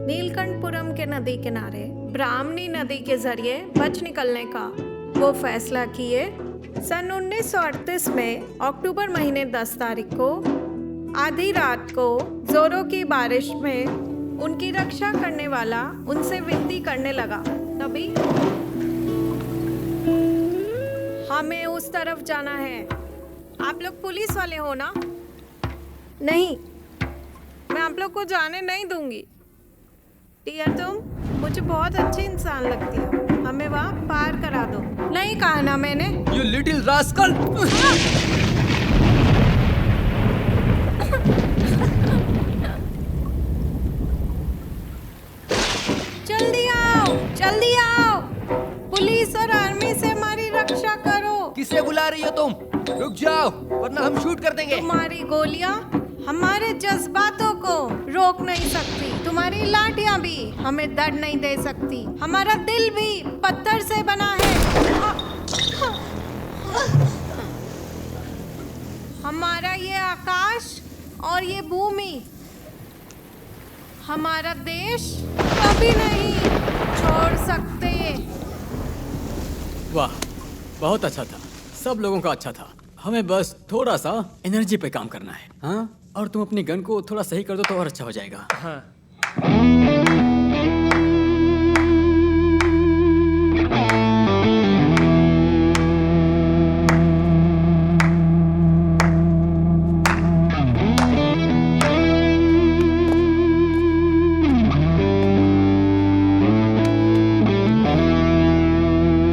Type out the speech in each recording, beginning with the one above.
नीलकंठपुरम के नदी किनारे ब्राह्मणी नदी के जरिए बच निकलने का वो फैसला किए। सन 1938 में अक्टूबर महीने 10 तारीख को आधी रात को जोरों की बारिश में उनकी रक्षा करने वाला उनसे विनती करने लगा। तभी हमें उस तरफ जाना है। आप लोग पुलिस वाले हो ना? नहीं, मैं आप लोग को जाने नहीं दूंगी। डियर, तुम मुझे बहुत अच्छी इंसान लगती हो, हमें वहाँ पार करा दो। नहीं कहा ना मैंने? You little rascal! जल्दी आओ, जल्दी आओ! पुलिस और आर्मी से हमारी रक्षा करो। किसे बुला रही हो तुम? रुक जाओ वरना हम शूट कर देंगे। तुम्हारी गोलियां हमारे जज्बातों को रोक नहीं सकती, तुम्हारी लाठियां भी हमें दर्द नहीं दे सकती। हमारा दिल भी पत्थर से बना है। हमारा ये आकाश और ये भूमि, हमारा देश कभी नहीं छोड़ सकते। वाह, बहुत अच्छा था। सब लोगों का अच्छा था। हमें बस थोड़ा सा एनर्जी पे काम करना है। हाँ, और तुम अपनी गन को थोड़ा सही कर दो तो और अच्छा हो जाएगा। हाँ।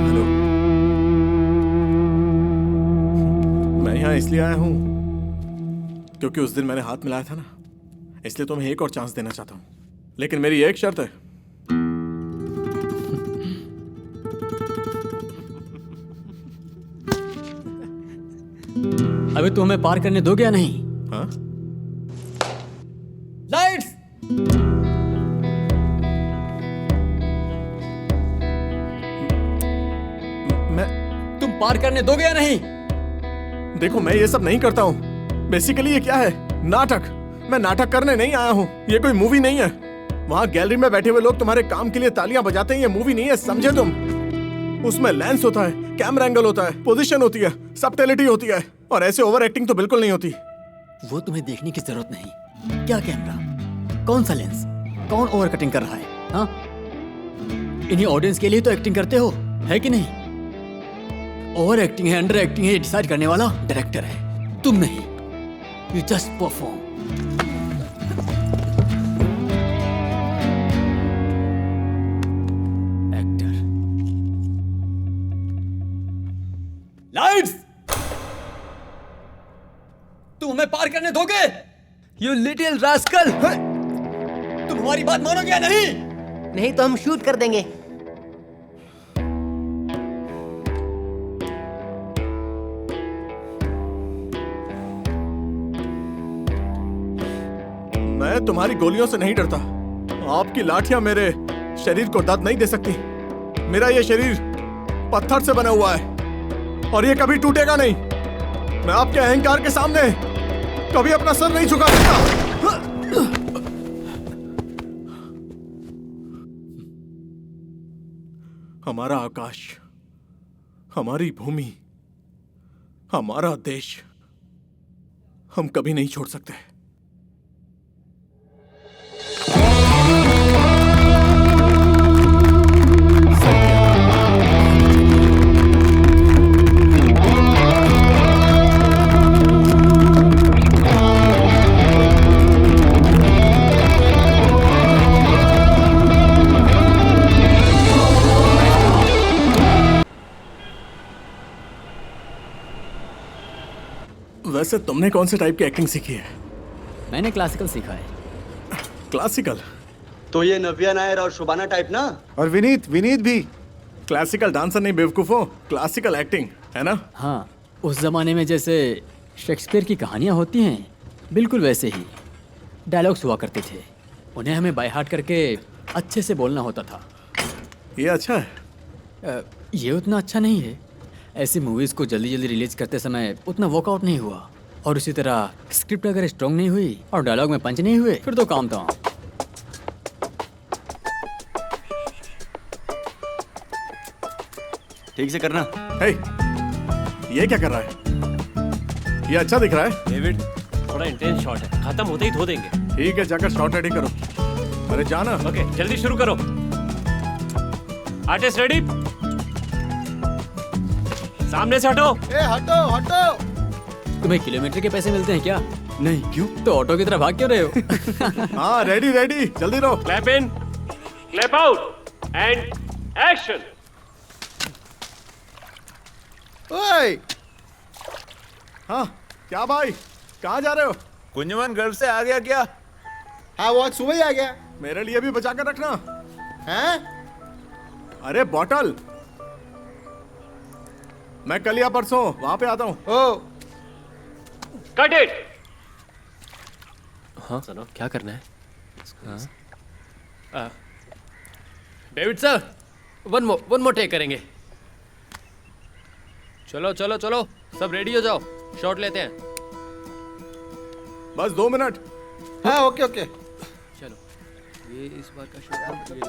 हेलो, मैं यहाँ इसलिए आया हूँ क्योंकि उस दिन मैंने हाथ मिलाया था ना, इसलिए तुम्हें एक और चांस देना चाहता हूँ, लेकिन मेरी एक शर्त है। अभी तुम हमें पार करने दोगे या नहीं? हाँ? लाइट्स! तुम पार करने दोगे या नहीं? देखो, मैं ये सब नहीं करता हूँ। बेसिकली ये क्या है? नाटक। मैं नाटक करने नहीं आया हूँ, ये कोई मूवी नहीं है। वहाँ गैलरी में बैठे हुए लोग तुम्हारे काम के लिए तालियां बजाते हैं, ये मूवी नहीं है, समझे तुम? उसमें लेंस होता है, कैमरा एंगल होता है, पोजीशन होती है, सबटेलिटी होती है, और ऐसे ओवर एक्टिंग तो बिल्कुल नहीं होती। वो तुम्हें देखने की जरूरत नहीं। क्या कैमरा, कौन सा लेंस, कौन ओवर कटिंग कर रहा है? हाँ, इन्हीं ऑडियंस के लिए तो एक्टिंग करते हो, है कि नहीं? ओवर एक्टिंग है, अंडर एक्टिंग है, ये डिसाइड करने वाला डायरेक्टर है, तुम नहीं। You just perform. Actor. Lights! तुम हमें पार करने दोगे? You little rascal! तुम हमारी बात मानोगे या नहीं? नहीं तो हम शूट कर देंगे। मैं तुम्हारी गोलियों से नहीं डरता। आपकी लाठियां मेरे शरीर को दर्द नहीं दे सकती। मेरा ये शरीर पत्थर से बना हुआ है और ये कभी टूटेगा नहीं। मैं आपके अहंकार के सामने कभी अपना सर नहीं झुका सकता। हमारा आकाश, हमारी भूमि, हमारा देश हम कभी नहीं छोड़ सकते। वैसे तुमने कौन से टाइप की एक्टिंग सीखी है? मैंने क्लासिकल सीखा है। क्लासिकल? तो ये नव्या नायर और शुभाना टाइप ना? और विनीत भी क्लासिकल डांसर नहीं बेवकूफो, क्लासिकल एक्टिंग है ना? हाँ, उस जमाने में जैसे शेक्सपियर की कहानियाँ होती हैं, बिल्कुल वैसे ही डायलॉग्स हुआ करते थे। उन्हें हमें बाय हार्ट करके अच्छे से बोलना होता था। ये अच्छा है। ये उतना अच्छा नहीं है। ऐसी मूवीज़ को जल्दी जल्दी रिलीज करते समय उतना वर्कआउट नहीं हुआ, और इसी तरह स्क्रिप्ट अगर स्ट्रॉन्ग नहीं हुई और डायलॉग में पंच नहीं हुए, फिर तो काम था। ठीक से करना। हे, ये क्या कर रहा है? ये अच्छा दिख रहा है। डेविड, थोड़ा इंटेंस शॉट है, खत्म होते ही धो देंगे। ठीक है, जाकर शॉट रेडी करो। अरे जाना। ओके, जल्दी शुरू करो। Artist ready? सामने से हटो। ए हटो हटो। तुम्हें किलोमीटर के पैसे मिलते हैं क्या? नहीं, क्यों? तो ऑटो की तरह भाग क्यों रहे हो? हाँ रेडी रेडी, जल्दी रहो। Clap in, clap out and action. ओए, हाँ क्या भाई, कहाँ जा रहे हो? कुंजवन गर्भ से आ गया क्या? हाँ वो आज सुबह ही आ गया मेरे लिए भी बचा कर रखना। हैं? अरे बॉटल, मैं कल या परसों वहां पे आता हूँ। Oh cut it. हाँ सुनो, क्या करना है? David sir, one more take करेंगे। चलो चलो चलो, सब रेडी हो जाओ, शॉट लेते हैं। बस 2 मिनट। हाँ ओके ओके। चलो, ये इस बार का शॉट, ये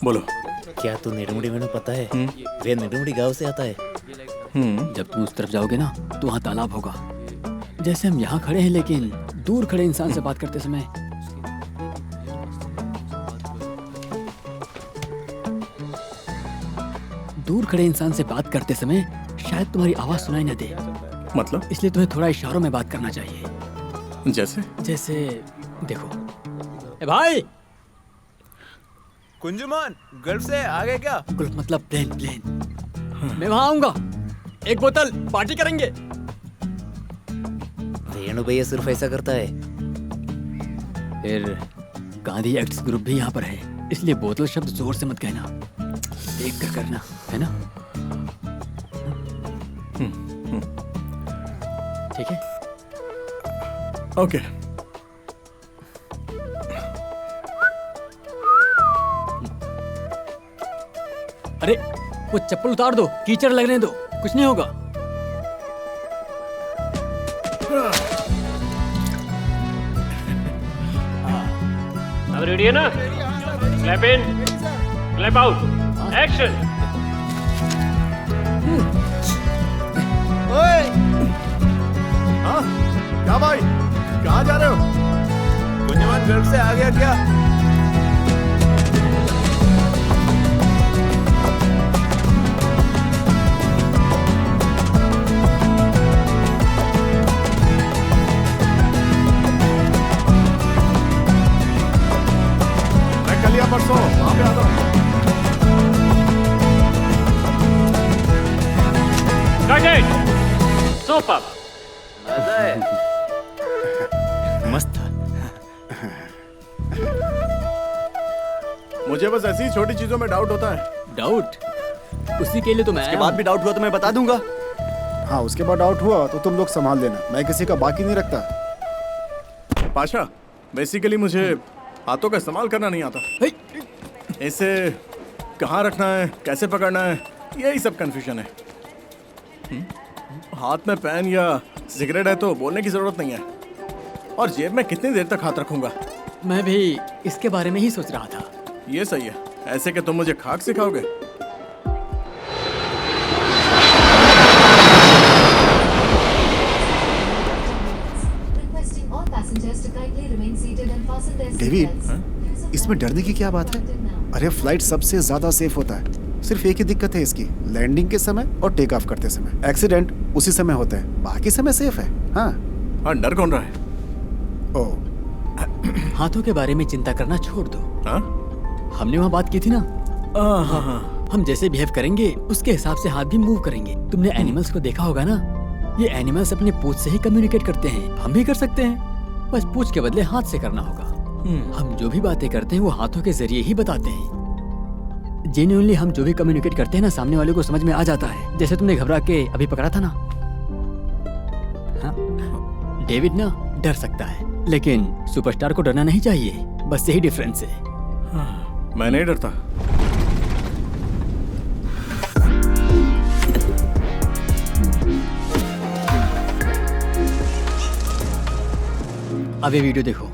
बोलो। क्या तू नेड़मुड़ी मैंने पता है? वे नेड़मुड़ी गांव से आता है। जब तुम उस तरफ जाओगे ना तो वहाँ तालाब होगा। जैसे हम यहाँ खड़े हैं, लेकिन दूर खड़े इंसान से बात करते समय शायद तुम्हारी आवाज सुनाई न दे। मतलब? इसलिए तुम्हें थोड़ा इशारों में बात करना चाहिए। जैसे देखो, ए भाई, कुंजमान गर्भ से आ गए क्या? गुल्फ मतलब प्लेन। मैं वहाँ आऊंगा, एक बोतल पार्टी करेंगे। रेणु भैया सिर्फ ऐसा करता है। फिर गांधी एक्ट्स ग्रुप भी यहाँ पर है, इसलिए बोतल शब्द जोर से मत कहना, देख कर करना, है ना? ठीक है? ओके। अरे वो चप्पल उतार दो, कीचड़ लगने दो, कुछ नहीं होगा। अब रेडी है ना? क्लैप इन, क्लैप आउट, एक्शन। ओए हाँ क्या भाई, कहाँ जा रहे हो? कुंजमान गर्भ से आ गया क्या? मैं कल या परसों वहां पे आता हूँ। Cut it. सुपर। मजा है। मस्त था। मुझे बस ऐसी छोटी चीजों में डाउट होता है। डाउट? उसी के लिए तो मैं उसके बाद भी डाउट हुआ तो मैं बता दूंगा। हाँ उसके बाद डाउट हुआ तो तुम लोग संभाल लेना, मैं किसी का बाकी नहीं रखता। पाशा, बेसिकली मुझे हाथों का इस्तेमाल करना नहीं आता। इसे कहाँ रखना है, कैसे पकड़ना है, यही सब कंफ्यूजन है। हाथ में पेन या सिगरेट है तो बोलने की जरूरत नहीं है, और जेब में कितनी देर तक हाथ रखूंगा? मैं भी इसके बारे में ही सोच रहा था। ये सही है, ऐसे कि तुम मुझे खाक सिखाओगे? डेविड, इसमें डरने की क्या बात है? अरे फ्लाइट सबसे ज्यादा सेफ होता है। सिर्फ एक ही दिक्कत है इसकी, लैंडिंग के समय और टेक ऑफ करते समय। एक्सीडेंट उसी समय होता है, बाकी समय सेफ है। हाँ डर कौन रहा है? ओ हाथों के बारे में चिंता करना छोड़ दो। हाँ? हमने वहाँ बात की थी ना। हम जैसे बिहेव करेंगे उसके हिसाब से हाथ भी मूव करेंगे। तुमने एनिमल्स को देखा होगा ना, ये एनिमल्स अपने पूंछ से ही कम्युनिकेट करते हैं। हम भी कर सकते हैं, बस पूंछ के बदले हाथ से करना होगा। हम जो भी बातें करते हैं वो हाथों के जरिए ही बताते हैं। जेन्युइनली हम जो भी कम्युनिकेट करते हैं ना, सामने वाले को समझ में आ जाता है। जैसे तुमने घबरा के अभी पकड़ा था ना। हाँ? डेविड ना डर सकता है, लेकिन सुपरस्टार को डरना नहीं चाहिए, बस यही डिफरेंस है। मैं नहीं डरता। अब ये वीडियो देखो।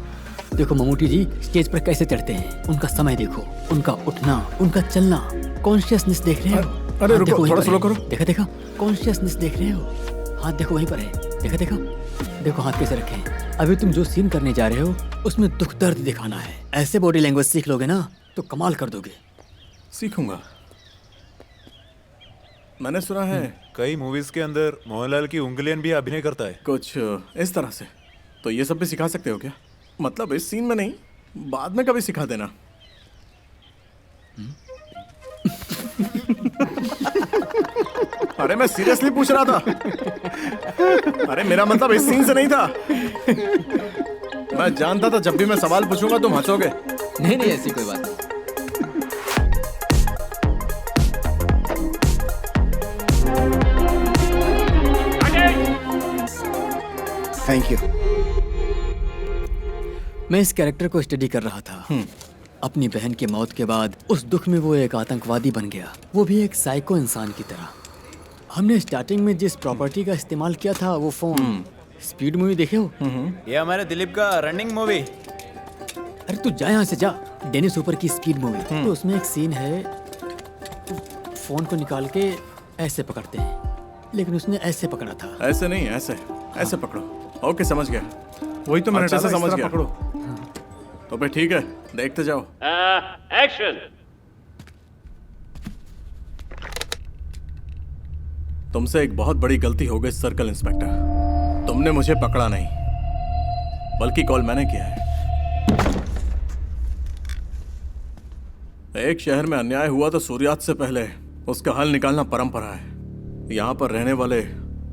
देखो ममूटी जी स्टेज पर कैसे चढ़ते हैं, उनका समय देखो, उनका उठना, उनका चलना, कॉन्शियसनेस देख रहे हो? अरे हाथ रुको, देखो वहीं थोड़ा पर स्लो है। करो। देखा देखा, कॉन्शियसनेस देख रहे हो? हाथ देखो वहीं पर है, देखा देखा, देखो हाथ कैसे रखे हैं। अभी तुम जो सीन करने जा रहे हो उसमें दुख दर्द दिखाना है। ऐसे बॉडी लैंग्वेज सीख लोगे ना तो कमाल कर दोगे। सीखूंगा। मैंने सुना है कई मूवीज के अंदर मोहनलाल की उंगलियन भी अभिनय करता है। कुछ इस तरह से। तो ये सब भी सिखा सकते हो क्या? मतलब इस सीन में नहीं, बाद में कभी सिखा देना। अरे मैं सीरियसली पूछ रहा था। अरे मेरा मतलब इस सीन से नहीं था। मैं जानता था जब भी मैं सवाल पूछूंगा तुम हंसोगे। नहीं नहीं ऐसी कोई बात नहीं। Thank you. मैं इस कैरेक्टर को स्टडी कर रहा था। अपनी बहन की मौत के बाद उस दुख में वो एक आतंकवादी बन गया, वो भी एक साइको इंसान की तरह। हमने स्टार्टिंग में जिस प्रॉपर्टी का इस्तेमाल किया था वो फोन, स्पीड मूवी देखे हो? ये हमारे दिलीप का रनिंग मूवी। अरे तू जा यहाँ से जा। डेनिस ऊपर की स्पीड मूवी, तो उसमें एक सीन है फोन को निकाल के ऐसे पकड़ते हैं, लेकिन उसने ऐसे पकड़ा था। ऐसे नहीं, ऐसे ऐसे पकड़ो। ओके समझ गया। वही तो मैंने अच्छे से डाला, इस समझ तरह गया। पकड़ो। तो भाई ठीक है, देखते जाओ। एक्शन। तुमसे एक बहुत बड़ी गलती हो गई सर्कल इंस्पेक्टर। तुमने मुझे पकड़ा नहीं, बल्कि कॉल मैंने किया है। एक शहर में अन्याय हुआ तो सूर्यास्त से पहले उसका हल निकालना परंपरा है। यहाँ पर रहने वाले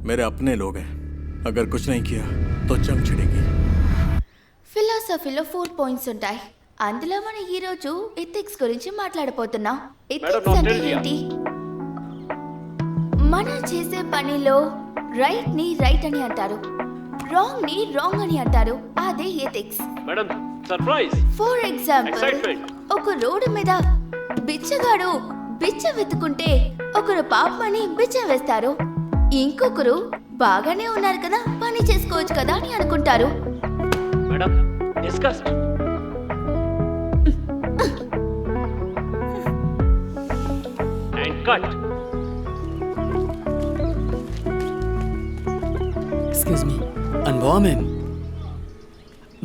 मेरे अपने लोग हैं। अगर कुछ नहीं किया तो जंग छिड़ेगी। ఫిలాసఫీలో 4 పాయింట్స్ ఉంటాయి. అందులో మనం ఈ రోజు ఎథిక్స్ గురించి మాట్లాడబోతున్నాం. ఎథిక్స్ అంటే ఏంటి? మనం చేసే పనిలో రైట్ ని రైట్ అని అంటారు, రాంగ్ ని రాంగ్ అని అంటారు. అదే ethics. Madam surprise. For example, Excitement. ఒక రోడ్డు మీద బిచ్చగాడు బిచ్చ వెతుకుంటే ఒకరు పాపమని బిచ్చ వేస్తారు, ఇంకొకరు బాగానే ఉన్నారు కదా పని చేసుకోవచ్చు కదా అని అనుకుంటారు. Madam discuss. And cut. Excuse me, Anubhava ma'am,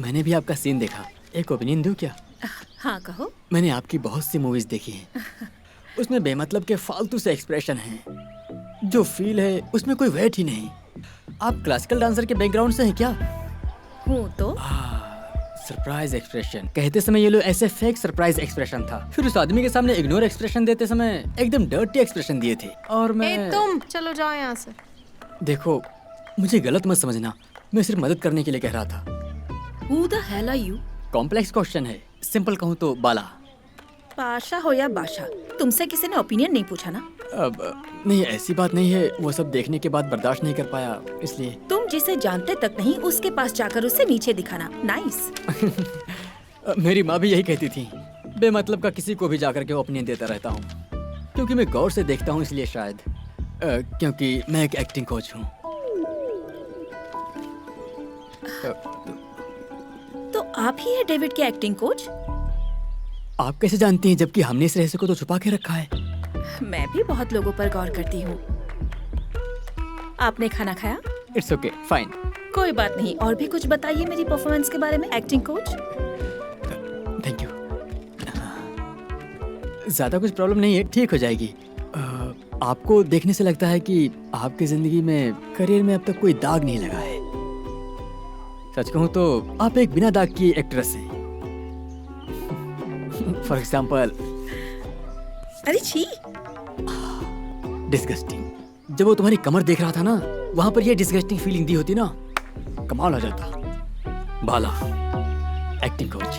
मैंने भी आपका सीन देखा। एक ओपिनियन दूं क्या? हाँ कहो। मैंने आपकी बहुत सी मूवीज देखी हैं। उसमें बेमतलब के फालतू से एक्सप्रेशन हैं, जो फील है उसमें कोई वेट ही नहीं। आप क्लासिकल डांसर के बैकग्राउंड से हैं क्या? हूँ तो। सरप्राइज एक्सप्रेशन कहते समय ये लो ऐसे फेक सरप्राइज एक्सप्रेशन था, फिर उस आदमी के सामने इग्नोर एक्सप्रेशन देते समय एकदम डर्टी एक्सप्रेशन दिए थे। और मैं तुम चलो जाओ यहाँ से। देखो मुझे गलत मत समझना, मैं सिर्फ मदद करने के लिए कह रहा था। Who the hell are you? Complex question है, सिंपल कहूँ तो बाला। पाशा हो या बाशा, तुमसे किसी ने ओपिनियन नहीं पूछा ना? अब नहीं ऐसी बात नहीं है, वो सब देखने के बाद बर्दाश्त नहीं कर पाया इसलिए। तुम जिसे जानते तक नहीं उसके पास जाकर उसे नीचे दिखाना नाइस। मेरी माँ भी यही कहती थी, बेमतलब का किसी को भी जाकर के ओपिनियन देता रहता हूँ, क्योंकि मैं गौर से देखता हूँ इसलिए शायद। क्योंकि मैं एक एक्टिंग कोच हूँ। तो आप ही है डेविड के एक्टिंग कोच? आप कैसे जानती हैं, जबकि हमने इस रहस्य को तो छुपा के रखा है। मैं भी बहुत लोगों पर गौर करती हूँ। आपने खाना खाया? It's okay, fine. कोई बात नहीं, और भी कुछ बताइए मेरी परफॉर्मेंस के बारे में एक्टिंग कोच। Thank you. ज्यादा कुछ प्रॉब्लम नहीं है, ठीक हो जाएगी। आपको देखने से लगता है कि आपकी जिंदगी में, करियर में अब तक कोई दाग नहीं लगा है। सच कहूँ तो आप एक बिना दाग की एक्ट्रेस हैं। फॉर एग्जाम्पल, अरे छी, डिस्गस्टिंग। जब वो तुम्हारी कमर देख रहा था ना, वहां पर ये डिस्गस्टिंग फीलिंग दी होती ना, कमाल हो जाता। बाला, एक्टिंग कोच।